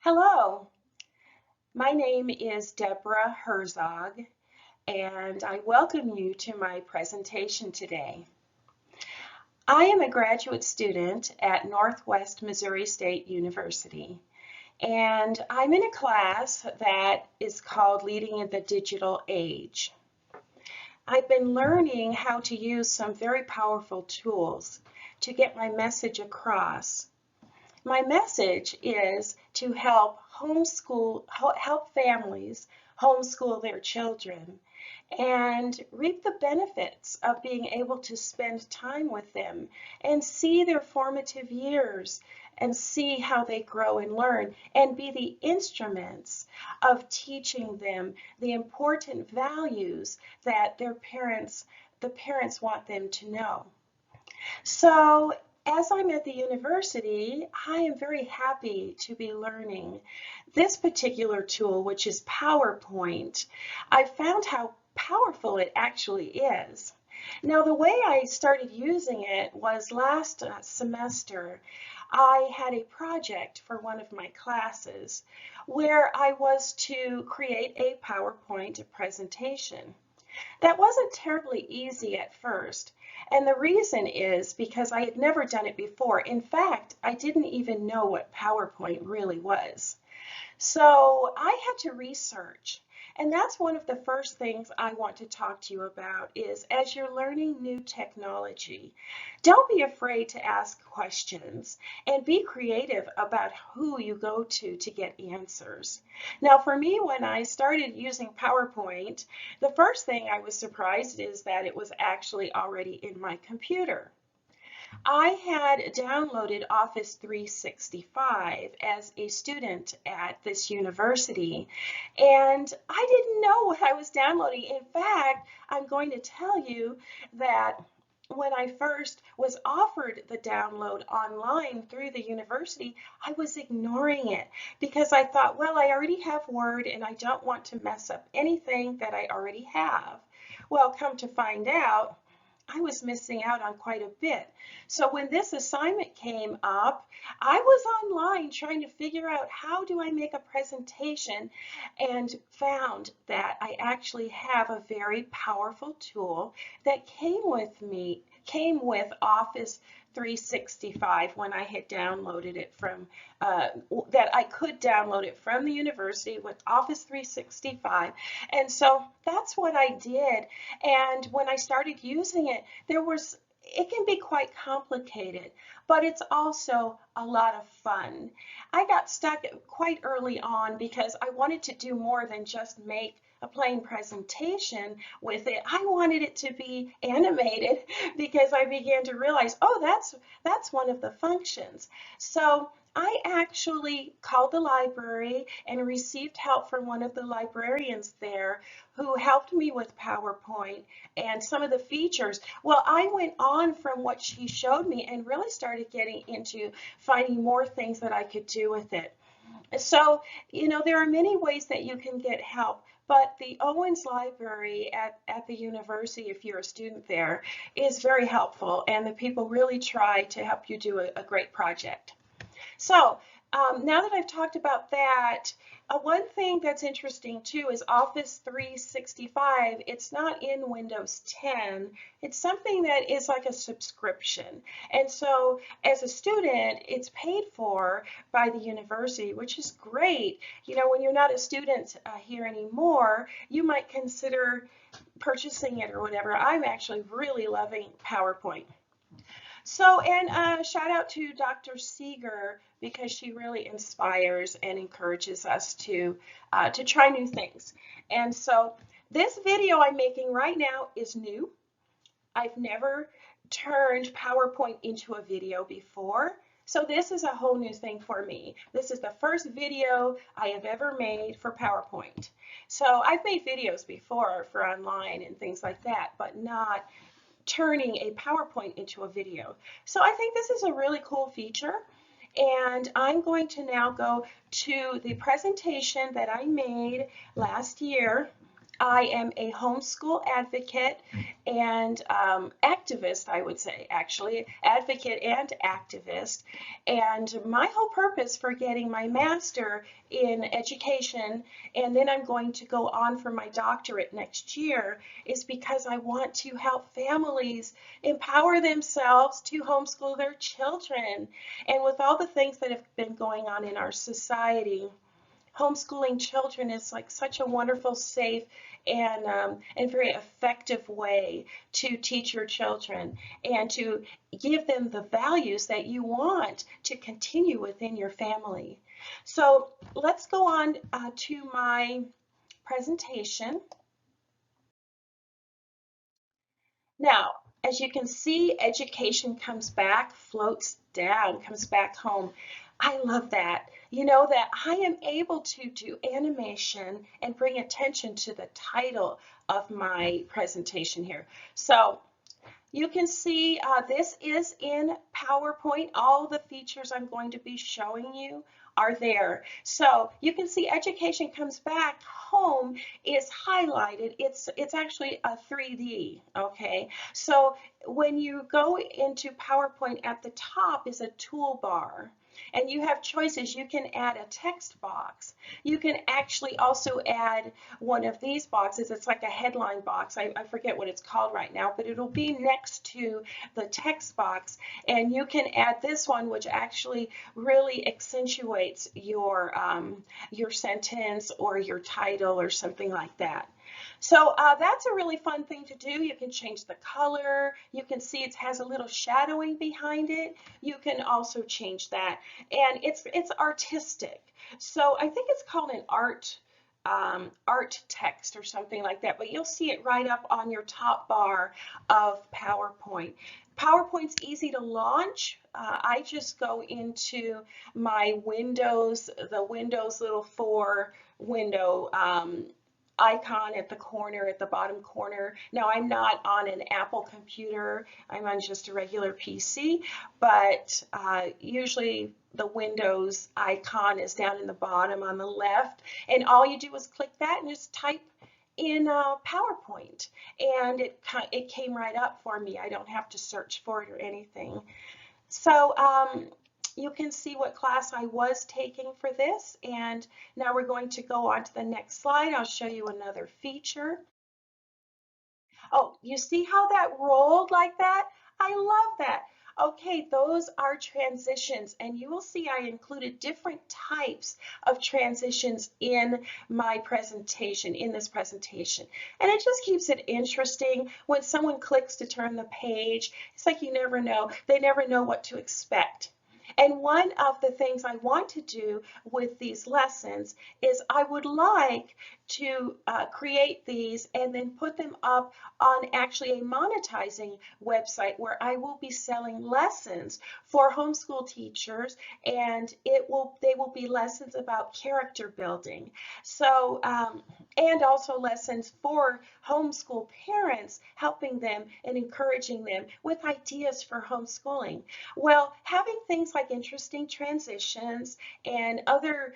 Hello, my name is Deborah Herzog, and I welcome you to my presentation today. I am a graduate student at Northwest Missouri State University, and I'm in a class that is called Leading in the Digital Age. I've been learning how to use some very powerful tools to get my message across. My message is to help families homeschool their children and reap the benefits of being able to spend time with them and see their formative years and see how they grow and learn and be the instruments of teaching them the important values that the parents want them to know. So as I'm at the university, I am very happy to be learning this particular tool, which is PowerPoint. I found how powerful it actually is. Now, the way I started using it was last semester. I had a project for one of my classes where I was to create a PowerPoint presentation. That wasn't terribly easy at first, and the reason is because I had never done it before. In fact, I didn't even know what PowerPoint really was. So I had to research. And that's one of the first things I want to talk to you about is as you're learning new technology, don't be afraid to ask questions and be creative about who you go to get answers. Now, for me, when I started using PowerPoint, the first thing I was surprised is that it was actually already in my computer. I had downloaded Office 365 as a student at this university, and I didn't know what I was downloading. In fact, I'm going to tell you that when I first was offered the download online through the university, I was ignoring it because I thought, well, I already have Word and I don't want to mess up anything that I already have. Well, come to find out, I was missing out on quite a bit. So when this assignment came up, I was online trying to figure out how do I make a presentation and found that I actually have a very powerful tool that came with Office 365 when I had downloaded it from that I could download it from the university with Office 365. And so that's what I did. And when I started using it, it can be quite complicated, but it's also a lot of fun. I got stuck quite early on because I wanted to do more than just make a plain presentation with it. I wanted it to be animated because I began to realize, oh, that's one of the functions. So I actually called the library and received help from one of the librarians there who helped me with PowerPoint and some of the features. Well, I went on from what she showed me and really started getting into finding more things that I could do with it. So, there are many ways that you can get help, but the Owens Library at the university, if you're a student there, is very helpful, and the people really try to help you do a great project. So now that I've talked about that, one thing that's interesting too is Office 365. It's not in Windows 10. It's something that is like a subscription. And so as a student, it's paid for by the university, which is great. When you're not a student here anymore, you might consider purchasing it or whatever. I'm actually really loving PowerPoint. So, and shout out to Dr. Seeger because she really inspires and encourages us to try new things. And so this video I'm making right now is new. I've never turned PowerPoint into a video before. So this is a whole new thing for me. This is the first video I have ever made for PowerPoint. So I've made videos before for online and things like that, but not turning a PowerPoint into a video. So I think this is a really cool feature, and I'm going to now go to the presentation that I made last year I am a homeschool advocate and activist, I would say, actually, advocate and activist. And my whole purpose for getting my master in education, and then I'm going to go on for my doctorate next year, is because I want to help families empower themselves to homeschool their children. And with all the things that have been going on in our society, homeschooling children is like such a wonderful, safe, and very effective way to teach your children and to give them the values that you want to continue within your family. So let's go on to my presentation. Now, as you can see, education comes back, floats down, comes back home. I love that. You know that I am able to do animation and bring attention to the title of my presentation here. So you can see this is in PowerPoint. All the features I'm going to be showing you are there. So you can see education comes back home is highlighted. It's actually a 3D, okay? So when you go into PowerPoint, at the top is a toolbar. And you have choices. You can add a text box. You can actually also add one of these boxes. It's like a headline box. I forget what it's called right now, but it'll be next to the text box. And you can add this one, which actually really accentuates your sentence or your title or something like that. So that's a really fun thing to do. You can change the color. You can see it has a little shadowing behind it. You can also change that. And it's artistic. So I think it's called an art text or something like that, but you'll see it right up on your top bar of PowerPoint. PowerPoint's easy to launch. I just go into my Windows, the Windows little 4 window icon at the corner, at the bottom corner. Now, I'm not on an Apple computer. I'm on just a regular PC, but usually the Windows icon is down in the bottom on the left, and all you do is click that and just type in PowerPoint, and it came right up for me. I don't have to search for it or anything. So you can see what class I was taking for this, and now we're going to go on to the next slide. I'll show you another feature. Oh, you see how that rolled like that? I love that. Okay, those are transitions, and you will see I included different types of transitions in my presentation, in this presentation. And it just keeps it interesting. When someone clicks to turn the page, it's like you never know. They never know what to expect. And one of the things I want to do with these lessons is I would like to create these and then put them up on actually a monetizing website where I will be selling lessons for homeschool teachers, and they will be lessons about character building. So and also lessons for homeschool parents, helping them and encouraging them with ideas for homeschooling. Well, having things like interesting transitions and other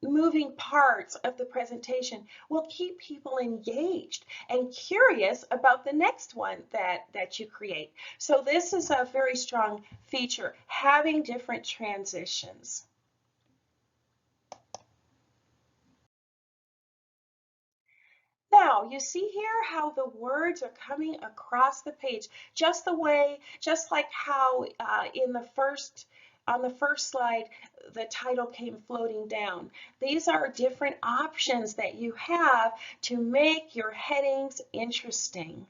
moving parts of the presentation will keep people engaged and curious about the next one that you create. So this is a very strong feature, having different transitions. Now, you see here how the words are coming across the page, just like how on the first slide, the title came floating down. These are different options that you have to make your headings interesting.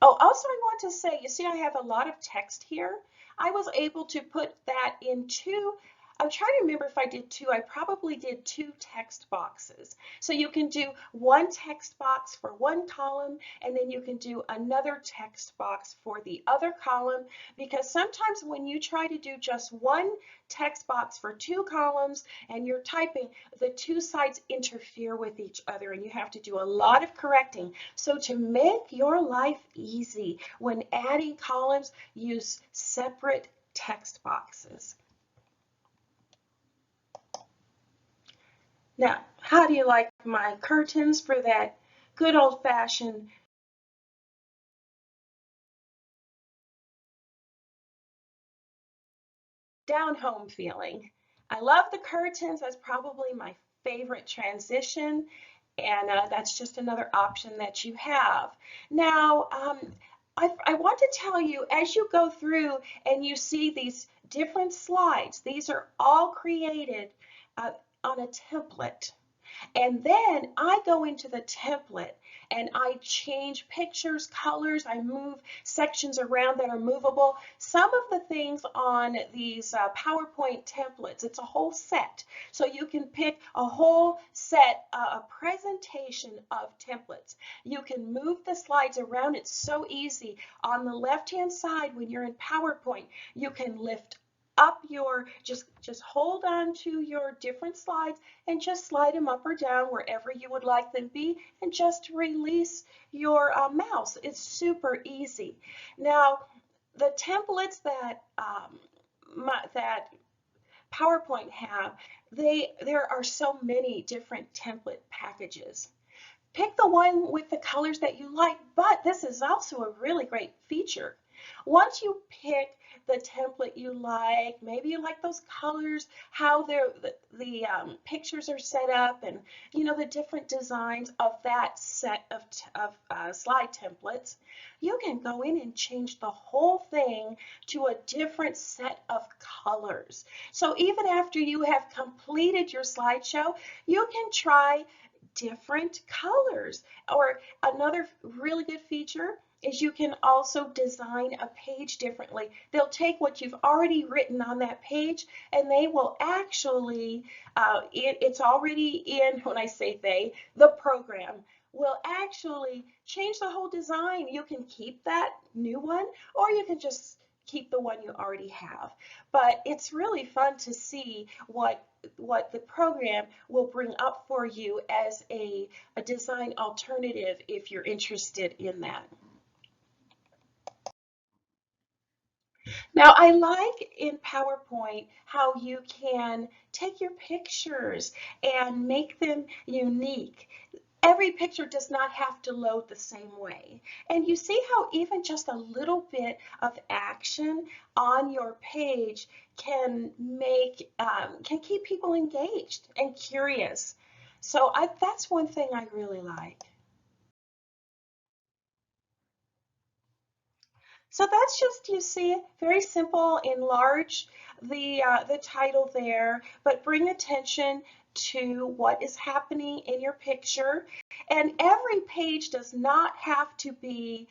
Oh, also I want to say, you see I have a lot of text here. I was able to put that into, I'm trying to remember if I did two. I probably did two text boxes. So you can do one text box for one column, and then you can do another text box for the other column, because sometimes when you try to do just one text box for two columns and you're typing, the two sides interfere with each other and you have to do a lot of correcting. So to make your life easy when adding columns, use separate text boxes. Now, how do you like my curtains for that good old-fashioned down home feeling? I love the curtains. That's probably my favorite transition, and that's just another option that you have. Now, I want to tell you, as you go through and you see these different slides, these are all created uh, on a template. And then I go into the template and I change pictures, colors, I move sections around that are movable. Some of the things on these PowerPoint templates, it's a whole set. So you can pick a whole set, a presentation of templates. You can move the slides around. It's so easy. On the left-hand side, when you're in PowerPoint, you can lift up your, just hold on to your different slides and just slide them up or down wherever you would like them to be, and just release your mouse. It's super easy. Now, the templates that that PowerPoint have, there are so many different template packages. Pick the one with the colors that you like, but this is also a really great feature. Once you pick the template you like, maybe you like those colors, how the pictures are set up, and you know the different designs of that set of slide templates, you can go in and change the whole thing to a different set of colors. So even after you have completed your slideshow, you can try different colors. Or another really good feature is you can also design a page differently. They'll take what you've already written on that page and they will actually, it's already in, when I say they, the program will actually change the whole design. You can keep that new one or you can just keep the one you already have. But it's really fun to see what the program will bring up for you as a design alternative if you're interested in that. Now, I like in PowerPoint how you can take your pictures and make them unique. Every picture does not have to load the same way. And you see how even just a little bit of action on your page can can keep people engaged and curious. So that's one thing I really like. So that's just, you see, very simple. Enlarge the title there, but bring attention to what is happening in your picture. And every page does not have to be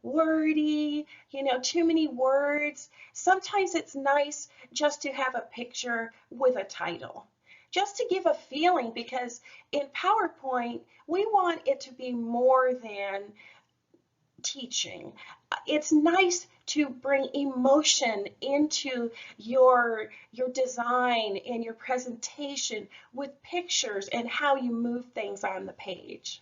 wordy, you know, too many words. Sometimes it's nice just to have a picture with a title, just to give a feeling, because in PowerPoint, we want it to be more than teaching. It's nice to bring emotion into your design and your presentation with pictures and how you move things on the page.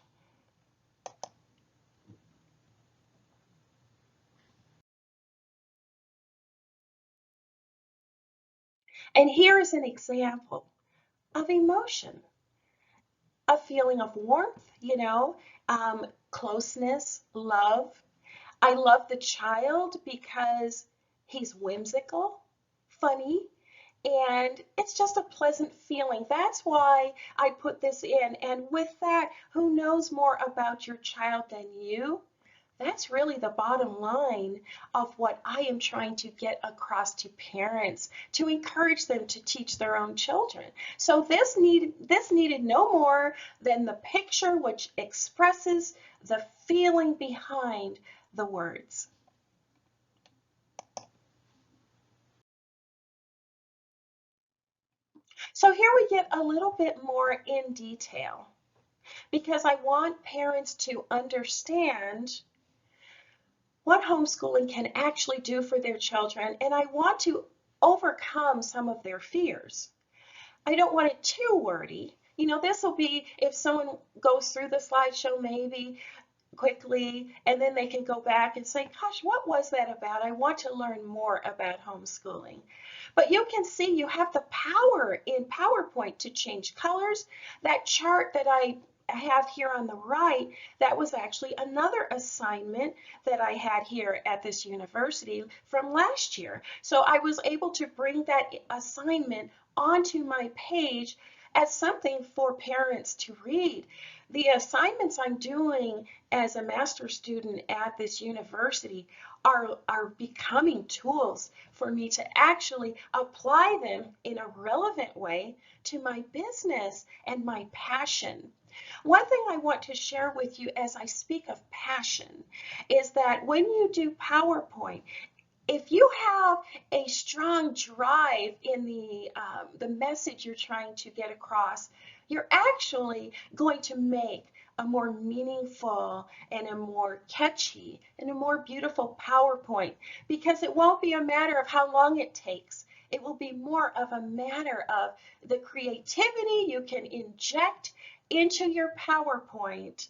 And here is an example of emotion, a feeling of warmth, you know, closeness, love. I love the child because he's whimsical, funny, and it's just a pleasant feeling. That's why I put this in. And with that, who knows more about your child than you? That's really the bottom line of what I am trying to get across to parents, to encourage them to teach their own children. So this needed no more than the picture which expresses the feeling behind the words. So here we get a little bit more in detail because I want parents to understand what homeschooling can actually do for their children, and I want to overcome some of their fears. I don't want it too wordy. You know, this will be, if someone goes through the slideshow, maybe quickly, and then they can go back and say, gosh, what was that about? I want to learn more about homeschooling. But you can see you have the power in PowerPoint to change colors. That chart that I have here on the right, that was actually another assignment that I had here at this university from last year. So I was able to bring that assignment onto my page as something for parents to read. The assignments I'm doing as a master's student at this university are becoming tools for me to actually apply them in a relevant way to my business and my passion. One thing I want to share with you as I speak of passion is that when you do PowerPoint, if you have a strong drive in the message you're trying to get across, you're actually going to make a more meaningful and a more catchy and a more beautiful PowerPoint, because it won't be a matter of how long it takes. It will be more of a matter of the creativity you can inject into your PowerPoint,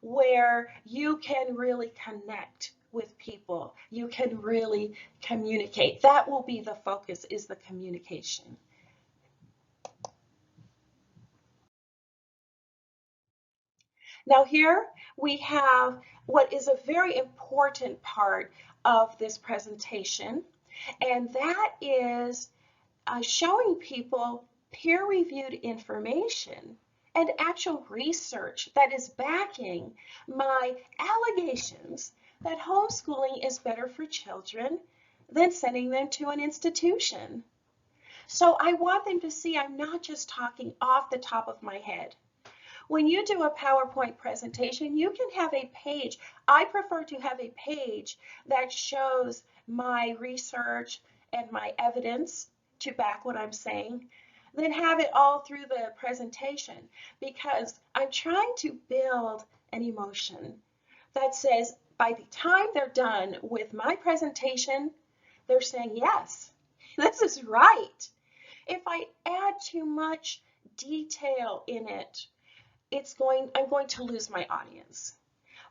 where you can really connect with people. You can really communicate. That will be the focus, is the communication. Now here we have what is a very important part of this presentation, and that is showing people peer-reviewed information and actual research that is backing my allegations that homeschooling is better for children than sending them to an institution. So I want them to see I'm not just talking off the top of my head. When you do a PowerPoint presentation, you can have a page. I prefer to have a page that shows my research and my evidence to back what I'm saying, then have it all through the presentation, because I'm trying to build an emotion that says by the time they're done with my presentation, they're saying, yes, this is right. If I add too much detail in it, I'm going to lose my audience.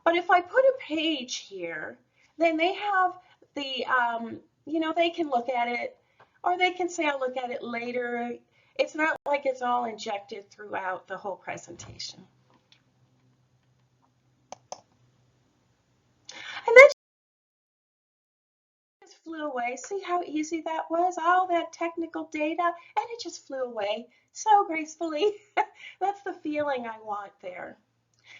But if I put a page here, then they have they can look at it, or they can say, I'll look at it later. It's not like it's all injected throughout the whole presentation. And then just flew away. See how easy that was? All that technical data, and it just flew away so gracefully. That's the feeling I want there.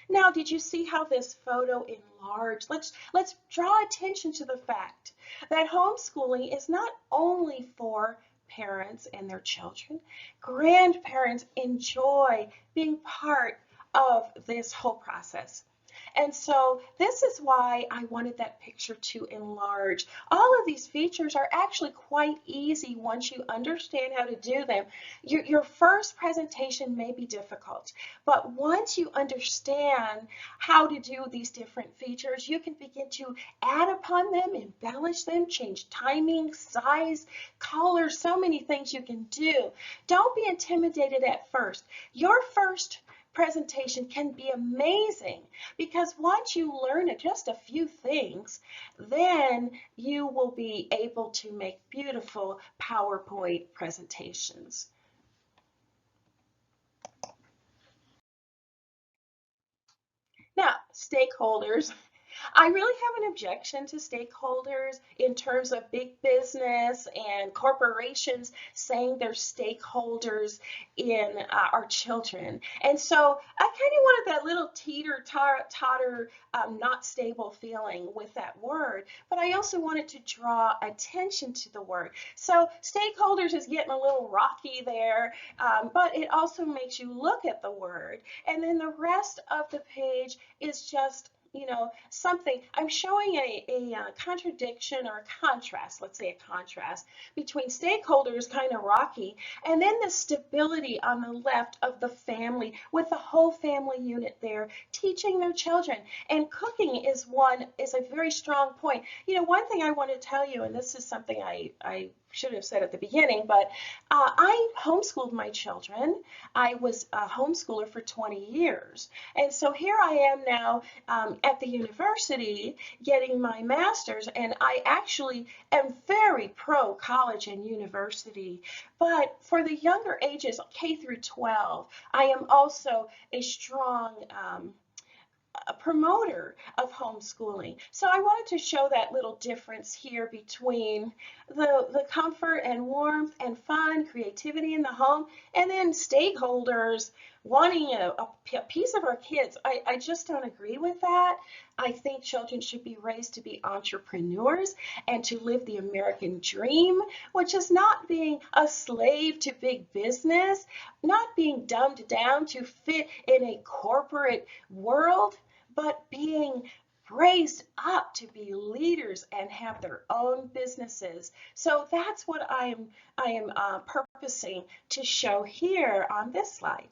Now, did you see how this photo enlarged? Let's draw attention to the fact that homeschooling is not only for parents and their children. Grandparents enjoy being part of this whole process. And so this is why I wanted that picture to enlarge. All of these features are actually quite easy once you understand how to do them. Your first presentation may be difficult, but once you understand how to do these different features, you can begin to add upon them, embellish them, change timing, size, color, so many things you can do. Don't be intimidated at first. Your first presentation can be amazing, because once you learn just a few things, then you will be able to make beautiful PowerPoint presentations. Now, stakeholders. I really have an objection to stakeholders in terms of big business and corporations saying they're stakeholders in our children. And so I kind of wanted that little teeter-totter, not stable feeling with that word, but I also wanted to draw attention to the word. So stakeholders is getting a little rocky there, but it also makes you look at the word. And then the rest of the page is just something. I'm showing a contradiction or a contrast, let's say a contrast, between stakeholders, kind of rocky, and then the stability on the left of the family, with the whole family unit there teaching their children. And cooking is a very strong point. One thing I want to tell you, and this is something I should have said at the beginning, but I homeschooled my children. I was a homeschooler for 20 years. And so here I am now at the university getting my master's, and I actually am very pro college and university. But for the younger ages, K through 12, I am also a strong a promoter of homeschooling. So I wanted to show that little difference here between the comfort and warmth and fun, creativity in the home, and then stakeholders wanting a piece of our kids. I just don't agree with that. I think children should be raised to be entrepreneurs and to live the American dream, which is not being a slave to big business, not being dumbed down to fit in a corporate world, but being raised up to be leaders and have their own businesses. So that's what I am purposing to show here on this slide.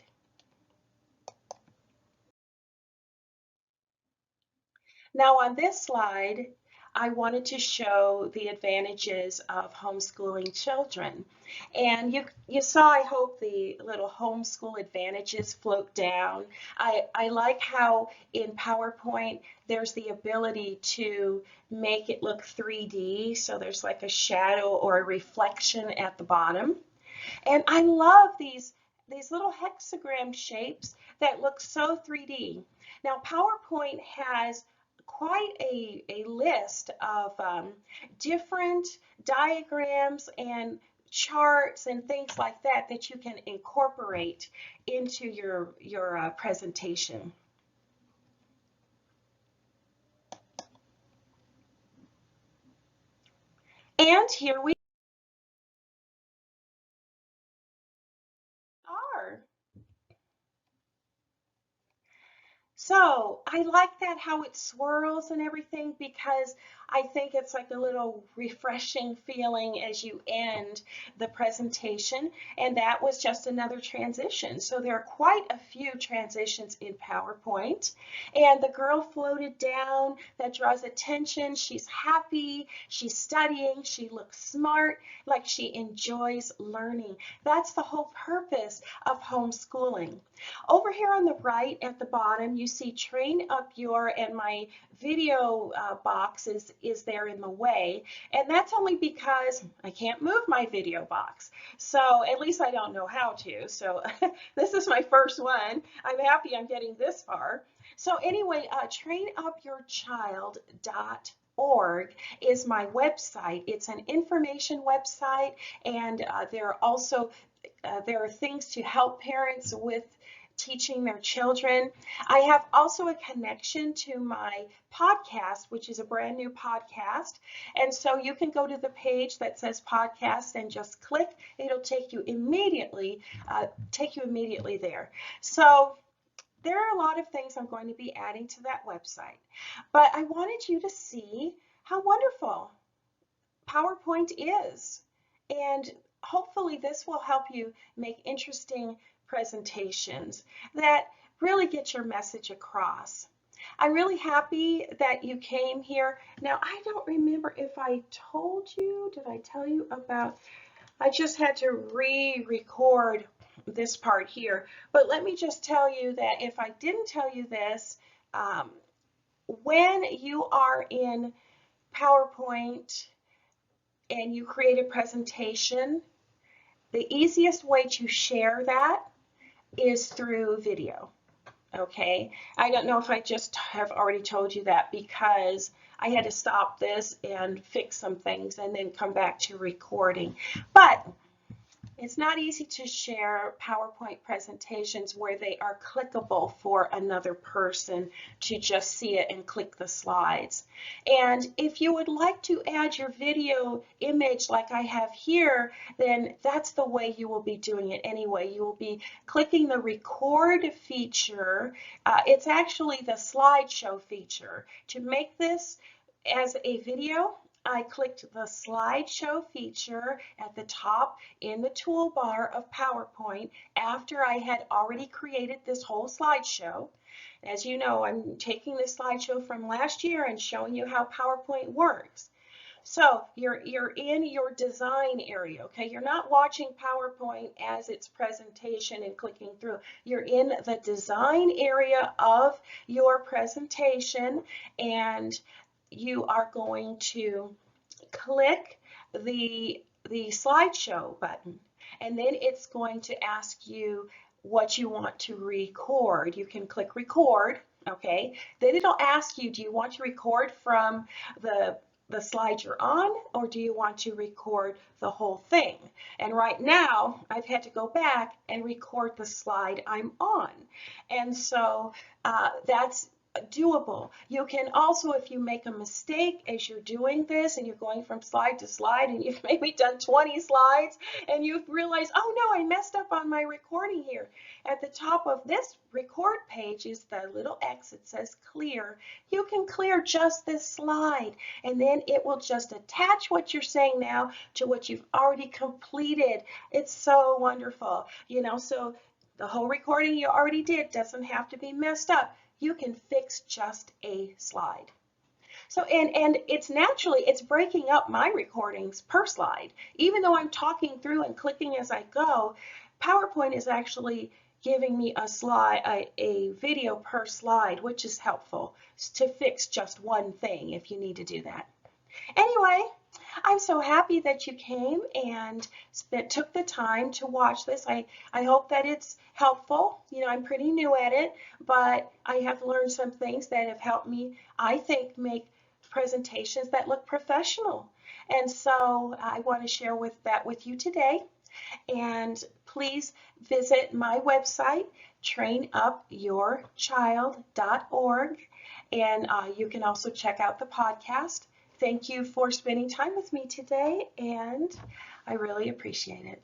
Now on this slide, I wanted to show the advantages of homeschooling children. And you saw, I hope, the little homeschool advantages float down. I like how in PowerPoint there's the ability to make it look 3D, so there's like a shadow or a reflection at the bottom. And I love these little hexagram shapes that look so 3D. Now PowerPoint has quite a list of different diagrams and charts and things like that that you can incorporate into your presentation. And here we are. So I like that how it swirls and everything, because I think it's like a little refreshing feeling as you end the presentation. And that was just another transition. So there are quite a few transitions in PowerPoint. And the girl floated down, that draws attention. She's happy, she's studying, she looks smart, like she enjoys learning. That's the whole purpose of homeschooling. Over here on the right at the bottom, you see train up your, and my video box is there in the way. And that's only because I can't move my video box. So at least I don't know how to. So this is my first one. I'm happy I'm getting this far. So anyway, trainupyourchild.org is my website. It's an information website, and there are things to help parents with teaching their children. I have also a connection to my podcast, which is a brand new podcast. And so you can go to the page that says podcast and just click. It'll take you immediately there. So there are a lot of things I'm going to be adding to that website. But I wanted you to see how wonderful PowerPoint is. And hopefully this will help you make interesting presentations that really get your message across. I'm really happy that you came here. Now, I don't remember if I told you, did I tell you about, I just had to re-record this part here, but let me just tell you that if I didn't tell you this, when you are in PowerPoint and you create a presentation, the easiest way to share that is through video. Okay, I don't know if I just have already told you that, because I had to stop this and fix some things and then come back to recording. But it's not easy to share PowerPoint presentations where they are clickable for another person to just see it and click the slides. And if you would like to add your video image like I have here, then that's the way you will be doing it anyway. You will be clicking the record feature. It's actually the slideshow feature. To make this as a video, I clicked the slideshow feature at the top in the toolbar of PowerPoint after I had already created this whole slideshow. As you know, I'm taking this slideshow from last year and showing you how PowerPoint works. So you're in your design area, okay? You're not watching PowerPoint as its presentation and clicking through. You're in the design area of your presentation, and you are going to click the slideshow button, and then it's going to ask you what you want to record. You can click record, okay? Then it'll ask you, do you want to record from the the slide you're on, or do you want to record the whole thing? And right now, I've had to go back and record the slide I'm on. And so that's doable. You can also, if you make a mistake as you're doing this and you're going from slide to slide and you've maybe done 20 slides and you've realized, oh no, I messed up on my recording here. At the top of this record page is the little X that says clear. You can clear just this slide, and then it will just attach what you're saying now to what you've already completed. It's so wonderful, you know, so the whole recording you already did doesn't have to be messed up. You can fix just a slide. So, and it's breaking up my recordings per slide. Even though I'm talking through and clicking as I go, PowerPoint is actually giving me a video per slide, which is helpful to fix just one thing if you need to do that. Anyway, I'm so happy that you came and took the time to watch this. I hope that it's helpful. You know, I'm pretty new at it, but I have learned some things that have helped me, I think, make presentations that look professional. And so I want to share that with you today. And please visit my website, trainupyourchild.org, and you can also check out the podcast. Thank you for spending time with me today, and I really appreciate it.